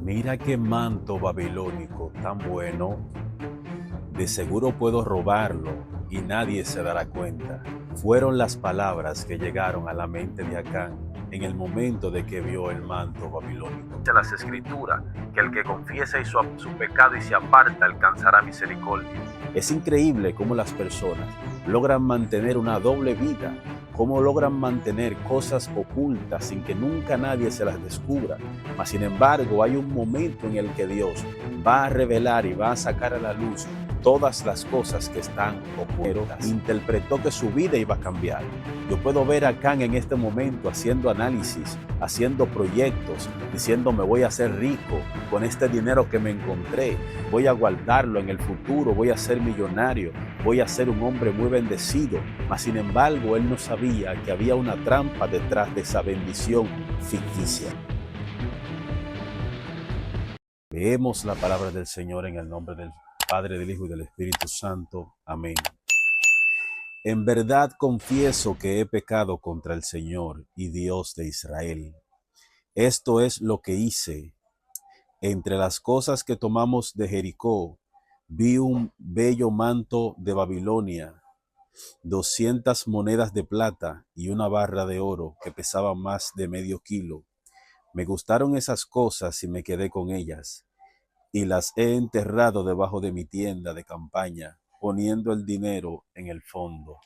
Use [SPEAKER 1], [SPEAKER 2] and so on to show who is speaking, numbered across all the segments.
[SPEAKER 1] Mira qué manto babilónico tan bueno. De seguro puedo robarlo y nadie se dará cuenta. Fueron las palabras que llegaron a la mente de Acán en el momento de que vio el manto babilónico. De las escrituras, que el que confiesa su pecado y se aparta alcanzará misericordia. Es increíble cómo las personas logran mantener una doble vida, cómo logran mantener cosas ocultas sin que nunca nadie se las descubra. Mas sin embargo, hay un momento en el que Dios va a revelar y va a sacar a la luz todas las cosas que están ocultas. Interpretó que su vida iba a cambiar. Yo puedo ver a Acán en este momento haciendo análisis, haciendo proyectos, diciendo me voy a hacer rico con este dinero que me encontré, voy a guardarlo en el futuro, voy a ser millonario, voy a ser un hombre muy bendecido. Mas sin embargo, él no sabía que había una trampa detrás de esa bendición ficticia. Leemos la palabra del Señor en el nombre del Padre, del Hijo y del Espíritu Santo. Amén. En verdad confieso que he pecado contra el Señor y Dios de Israel. Esto es lo que hice. Entre las cosas que tomamos de Jericó, vi un bello manto de Babilonia, 200 monedas de plata y una barra de oro que pesaba más de medio kilo. Me gustaron esas cosas y me quedé con ellas, y las he enterrado debajo de mi tienda de campaña, poniendo el dinero en el fondo.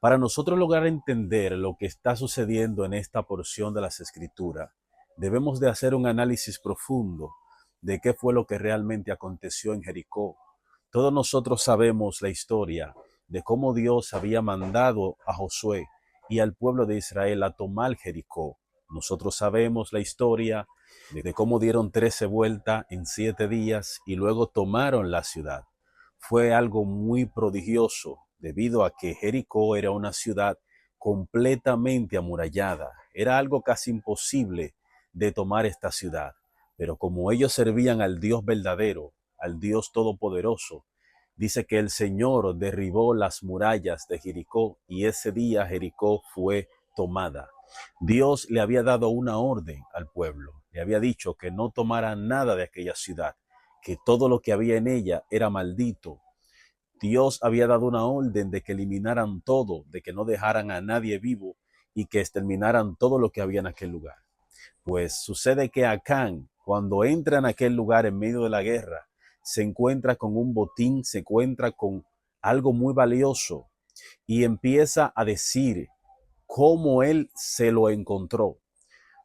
[SPEAKER 1] Para nosotros lograr entender lo que está sucediendo en esta porción de las Escrituras, debemos de hacer un análisis profundo de qué fue lo que realmente aconteció en Jericó. Todos nosotros sabemos la historia de cómo Dios había mandado a Josué y al pueblo de Israel a tomar Jericó. Nosotros sabemos la historia de cómo dieron 13 vueltas en 7 días y luego tomaron la ciudad. Fue algo muy prodigioso debido a que Jericó era una ciudad completamente amurallada. Era algo casi imposible de tomar esta ciudad. Pero como ellos servían al Dios verdadero, al Dios todopoderoso, dice que el Señor derribó las murallas de Jericó y ese día Jericó fue tomada. Dios le había dado una orden al pueblo. Le había dicho que no tomara nada de aquella ciudad, que todo lo que había en ella era maldito. Dios había dado una orden de que eliminaran todo, de que no dejaran a nadie vivo y que exterminaran todo lo que había en aquel lugar. Pues sucede que Acán, cuando entra en aquel lugar en medio de la guerra, se encuentra con un botín, se encuentra con algo muy valioso y empieza a decir cómo él se lo encontró.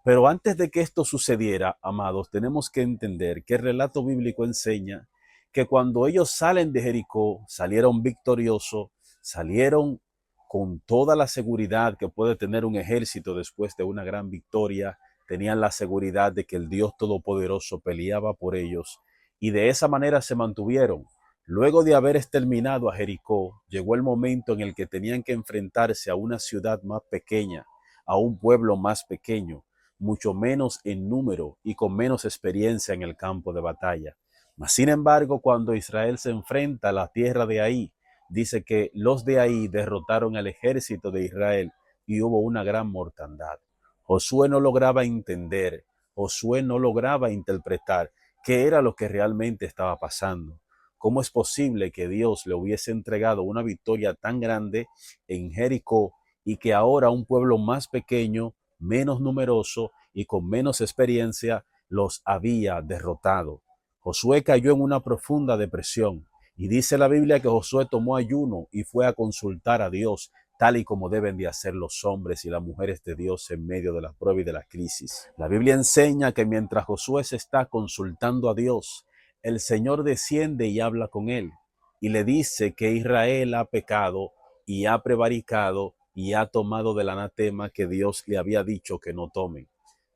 [SPEAKER 1] Pero antes de que esto sucediera, amados, tenemos que entender que el relato bíblico enseña que cuando ellos salen de Jericó, salieron victoriosos, salieron con toda la seguridad que puede tener un ejército después de una gran victoria, tenían la seguridad de que el Dios Todopoderoso peleaba por ellos y de esa manera se mantuvieron. Luego de haber exterminado a Jericó, llegó el momento en el que tenían que enfrentarse a una ciudad más pequeña, a un pueblo más pequeño, mucho menos en número y con menos experiencia en el campo de batalla. Mas, sin embargo, cuando Israel se enfrenta a la tierra de Ahí, dice que los de Ahí derrotaron al ejército de Israel y hubo una gran mortandad. Josué no lograba entender, Josué no lograba interpretar qué era lo que realmente estaba pasando. ¿Cómo es posible que Dios le hubiese entregado una victoria tan grande en Jericó y que ahora un pueblo más pequeño, menos numeroso y con menos experiencia los había derrotado? Josué cayó en una profunda depresión y dice la Biblia que Josué tomó ayuno y fue a consultar a Dios, tal y como deben de hacer los hombres y las mujeres de Dios en medio de la prueba y de la crisis. La Biblia enseña que mientras Josué se está consultando a Dios, el Señor desciende y habla con él y le dice que Israel ha pecado y ha prevaricado y ha tomado del anatema que Dios le había dicho que no tomen.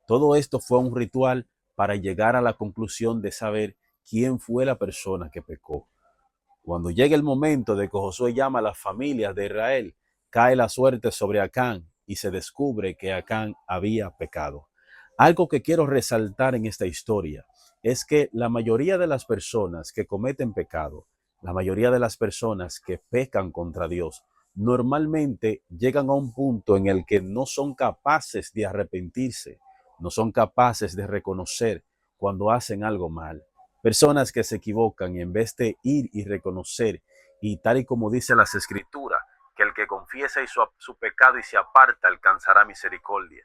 [SPEAKER 1] Todo esto fue un ritual para llegar a la conclusión de saber quién fue la persona que pecó. Cuando llega el momento de que Josué llama a las familias de Israel, cae la suerte sobre Acán y se descubre que Acán había pecado. Algo que quiero resaltar en esta historia es que la mayoría de las personas que cometen pecado, la mayoría de las personas que pecan contra Dios, normalmente llegan a un punto en el que no son capaces de arrepentirse, no son capaces de reconocer cuando hacen algo mal. Personas que se equivocan y en vez de ir y reconocer, y tal y como dice las escrituras, que el que confiesa su pecado y se aparta alcanzará misericordia.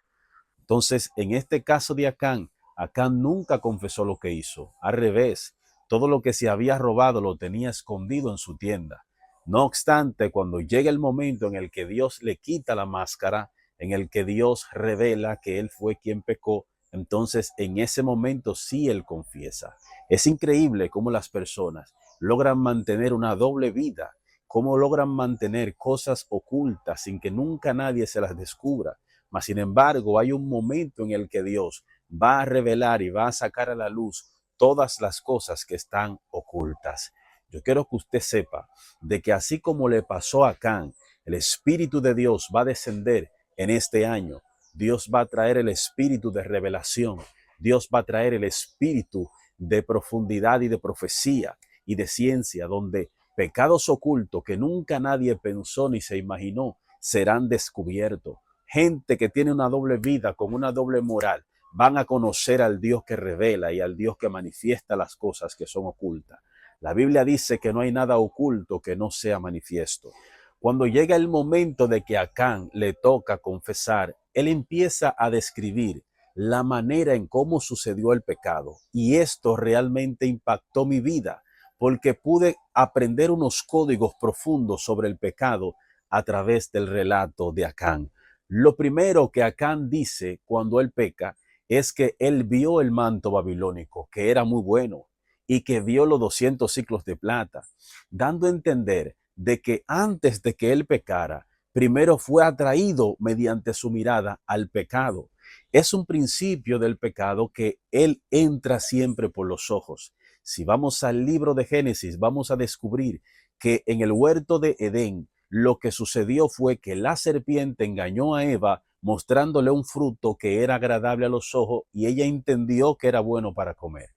[SPEAKER 1] Entonces, en este caso de Acán, Acán nunca confesó lo que hizo. Al revés, todo lo que se había robado lo tenía escondido en su tienda. No obstante, cuando llega el momento en el que Dios le quita la máscara, en el que Dios revela que él fue quien pecó, entonces en ese momento sí él confiesa. Es increíble cómo las personas logran mantener una doble vida, cómo logran mantener cosas ocultas sin que nunca nadie se las descubra. Mas, sin embargo, hay un momento en el que Dios va a revelar y va a sacar a la luz todas las cosas que están ocultas. Yo quiero que usted sepa de que así como le pasó a Acán, el Espíritu de Dios va a descender en este año. Dios va a traer el espíritu de revelación. Dios va a traer el espíritu de profundidad y de profecía y de ciencia, donde pecados ocultos que nunca nadie pensó ni se imaginó serán descubiertos. Gente que tiene una doble vida, con una doble moral, van a conocer al Dios que revela y al Dios que manifiesta las cosas que son ocultas. La Biblia dice que no hay nada oculto que no sea manifiesto. Cuando llega el momento de que a Acán le toca confesar, él empieza a describir la manera en cómo sucedió el pecado. Y esto realmente impactó mi vida, porque pude aprender unos códigos profundos sobre el pecado a través del relato de Acán. Lo primero que Acán dice cuando él peca es que él vio el manto babilónico, que era muy bueno, y que vio los 200 ciclos de plata, dando a entender de que antes de que él pecara, primero fue atraído mediante su mirada al pecado. Es un principio del pecado que él entra siempre por los ojos. Si vamos al libro de Génesis, vamos a descubrir que en el huerto de Edén, lo que sucedió fue que la serpiente engañó a Eva mostrándole un fruto que era agradable a los ojos y ella entendió que era bueno para comer.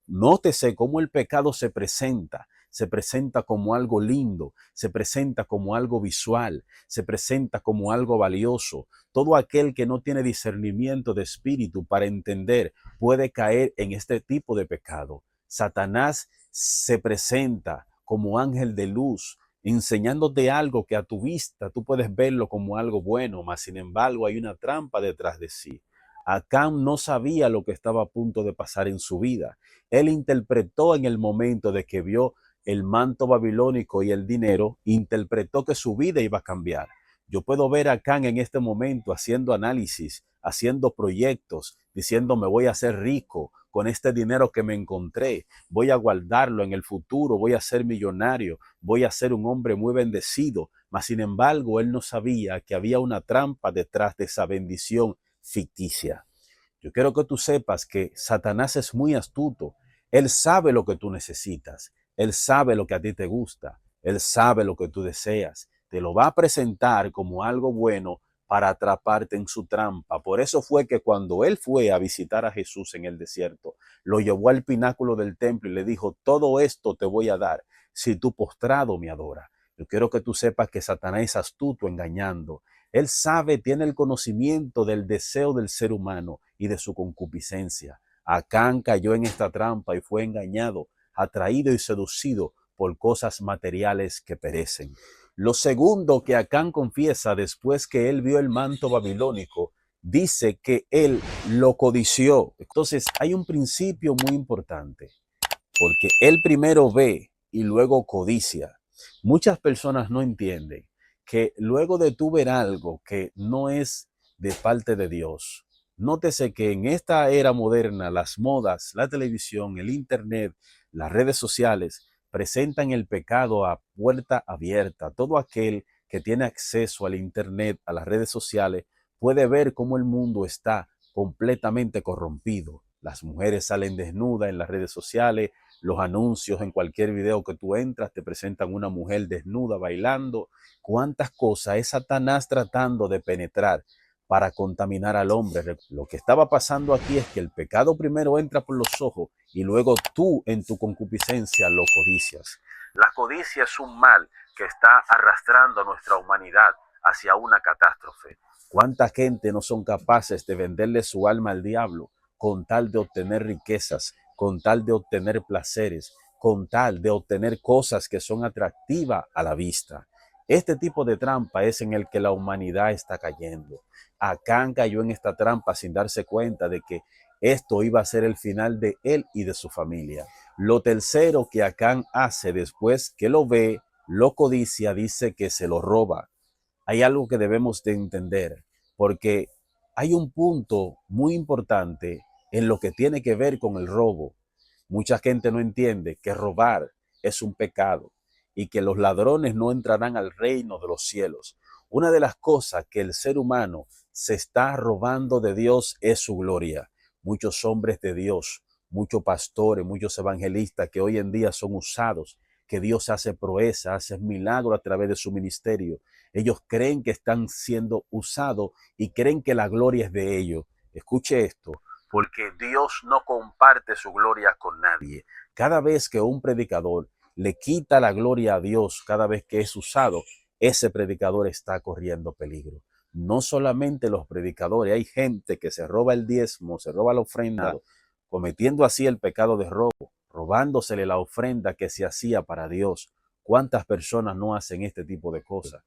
[SPEAKER 1] Nótese cómo el pecado se presenta como algo lindo, se presenta como algo visual, se presenta como algo valioso. Todo aquel que no tiene discernimiento de espíritu para entender puede caer en este tipo de pecado. Satanás se presenta como ángel de luz, enseñándote algo que a tu vista tú puedes verlo como algo bueno, mas sin embargo hay una trampa detrás de sí. Acán no sabía lo que estaba a punto de pasar en su vida. Él interpretó en el momento de que vio el manto babilónico y el dinero, interpretó que su vida iba a cambiar. Yo puedo ver a Acán en este momento haciendo análisis, haciendo proyectos, diciendo me voy a hacer rico con este dinero que me encontré, voy a guardarlo en el futuro, voy a ser millonario, voy a ser un hombre muy bendecido. Mas sin embargo, él no sabía que había una trampa detrás de esa bendición ficticia. Yo quiero que tú sepas que Satanás es muy astuto. Él sabe lo que tú necesitas. Él sabe lo que a ti te gusta. Él sabe lo que tú deseas. Te lo va a presentar como algo bueno para atraparte en su trampa. Por eso fue que cuando él fue a visitar a Jesús en el desierto, lo llevó al pináculo del templo y le dijo, todo esto te voy a dar si tú postrado me adoras. Yo quiero que tú sepas que Satanás es astuto engañando. Él sabe, tiene el conocimiento del deseo del ser humano y de su concupiscencia. Acán cayó en esta trampa y fue engañado, atraído y seducido por cosas materiales que perecen. Lo segundo que Acán confiesa después que él vio el manto babilónico, dice que él lo codició. Entonces hay un principio muy importante, porque él primero ve y luego codicia. Muchas personas no entienden que luego de tú ver algo que no es de parte de Dios, nótese que en esta era moderna, las modas, la televisión, el internet, las redes sociales, presentan el pecado a puerta abierta. Todo aquel que tiene acceso al internet, a las redes sociales, puede ver cómo el mundo está completamente corrompido. Las mujeres salen desnudas en las redes sociales, los anuncios en cualquier video que tú entras te presentan una mujer desnuda bailando. ¿Cuántas cosas es Satanás tratando de penetrar para contaminar al hombre? Lo que estaba pasando aquí es que el pecado primero entra por los ojos y luego tú en tu concupiscencia lo codicias. La codicia es un mal que está arrastrando a nuestra humanidad hacia una catástrofe. ¿Cuánta gente no son capaces de venderle su alma al diablo con tal de obtener riquezas, con tal de obtener placeres, con tal de obtener cosas que son atractivas a la vista. Este tipo de trampa es en el que la humanidad está cayendo. Acán cayó en esta trampa sin darse cuenta de que esto iba a ser el final de él y de su familia. Lo tercero que Acán hace después que lo ve, lo codicia, dice que se lo roba. Hay algo que debemos de entender, porque hay un punto muy importante en lo que tiene que ver con el robo. Mucha gente no entiende que robar es un pecado y que los ladrones no entrarán al reino de los cielos. Una de las cosas que el ser humano se está robando de Dios es su gloria. Muchos hombres de Dios, muchos pastores, muchos evangelistas que hoy en día son usados, que Dios hace proezas, hace milagros a través de su ministerio. Ellos creen que están siendo usados y creen que la gloria es de ellos. Escuche esto, porque Dios no comparte su gloria con nadie. Cada vez que un predicador le quita la gloria a Dios, cada vez que es usado, ese predicador está corriendo peligro. No solamente los predicadores, hay gente que se roba el diezmo, se roba la ofrenda, cometiendo así el pecado de robo, robándosele la ofrenda que se hacía para Dios. ¿Cuántas personas no hacen este tipo de cosas?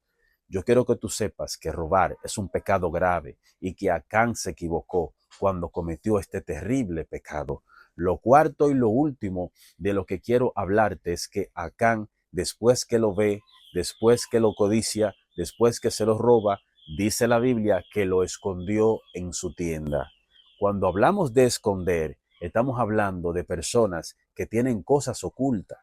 [SPEAKER 1] Yo quiero que tú sepas que robar es un pecado grave y que Acán se equivocó cuando cometió este terrible pecado. Lo cuarto y lo último de lo que quiero hablarte es que Acán, después que lo ve, después que lo codicia, después que se lo roba, dice la Biblia que lo escondió en su tienda. Cuando hablamos de esconder, estamos hablando de personas que tienen cosas ocultas.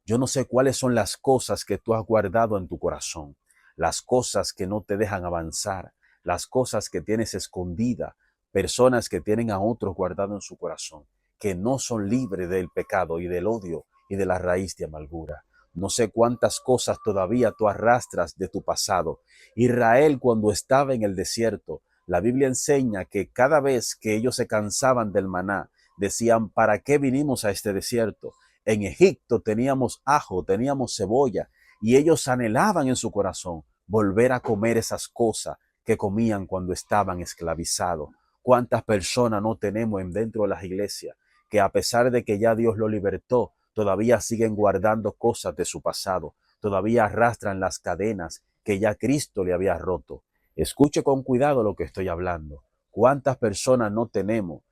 [SPEAKER 1] Yo no sé cuáles son las cosas que tú has guardado en tu corazón, las cosas que no te dejan avanzar, las cosas que tienes escondida, personas que tienen a otros guardado en su corazón, que no son libres del pecado y del odio y de la raíz de amargura. No sé cuántas cosas todavía tú arrastras de tu pasado. Israel, cuando estaba en el desierto, la Biblia enseña que cada vez que ellos se cansaban del maná, decían, ¿para qué vinimos a este desierto? En Egipto teníamos ajo, teníamos cebolla, y ellos anhelaban en su corazón volver a comer esas cosas que comían cuando estaban esclavizados. ¿Cuántas personas no tenemos dentro de las iglesias que a pesar de que ya Dios lo libertó, todavía siguen guardando cosas de su pasado, todavía arrastran las cadenas que ya Cristo le había roto? Escuche con cuidado lo que estoy hablando. ¿Cuántas personas no tenemos?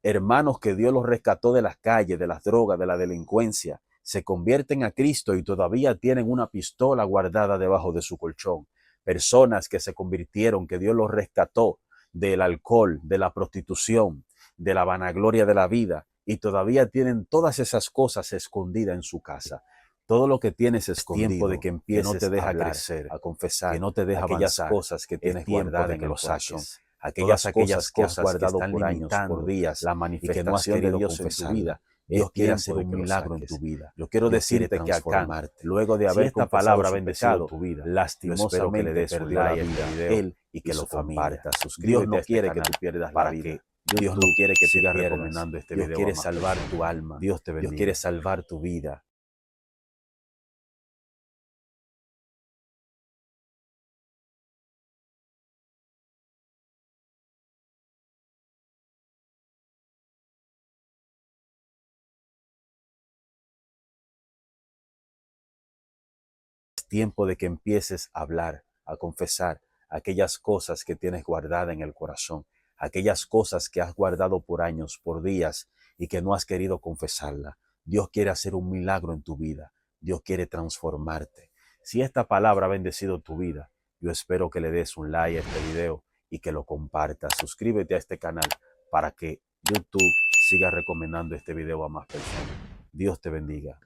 [SPEAKER 1] Hermanos que Dios los rescató de las calles, de las drogas, de la delincuencia, se convierten a Cristo y todavía tienen una pistola guardada debajo de su colchón. Personas que se convirtieron, que Dios los rescató del alcohol, de la prostitución, de la vanagloria de la vida, y todavía tienen todas esas cosas escondidas en su casa. Todo lo que tienes escondido, tiempo de que empieces, que no te deja crecer, a confesar, que no te deja aquellas avanzar, cosas que tienes guardadas en el corazón, aquellas cosas que has guardado por años, por días, la manifestación y que no has querido Dios en tu vida. Dios quiere hacer un milagro en tu vida. Yo quiero decirte que acá, luego de haber esta palabra bendecido tu vida, lastimosamente perdió la vida él y que lo compartas. Dios no quiere que tú pierdas la vida. Dios no quiere que sigas recomendando este video. Dios quiere salvar tu alma. Dios te bendiga. Dios quiere salvar tu vida. Es tiempo de que empieces a hablar, a confesar aquellas cosas que tienes guardadas en el corazón, aquellas cosas que has guardado por años, por días y que no has querido confesarla. Dios quiere hacer un milagro en tu vida. Dios quiere transformarte. Si esta palabra ha bendecido tu vida, yo espero que le des un like a este video y que lo compartas. Suscríbete a este canal para que YouTube siga recomendando este video a más personas. Dios te bendiga.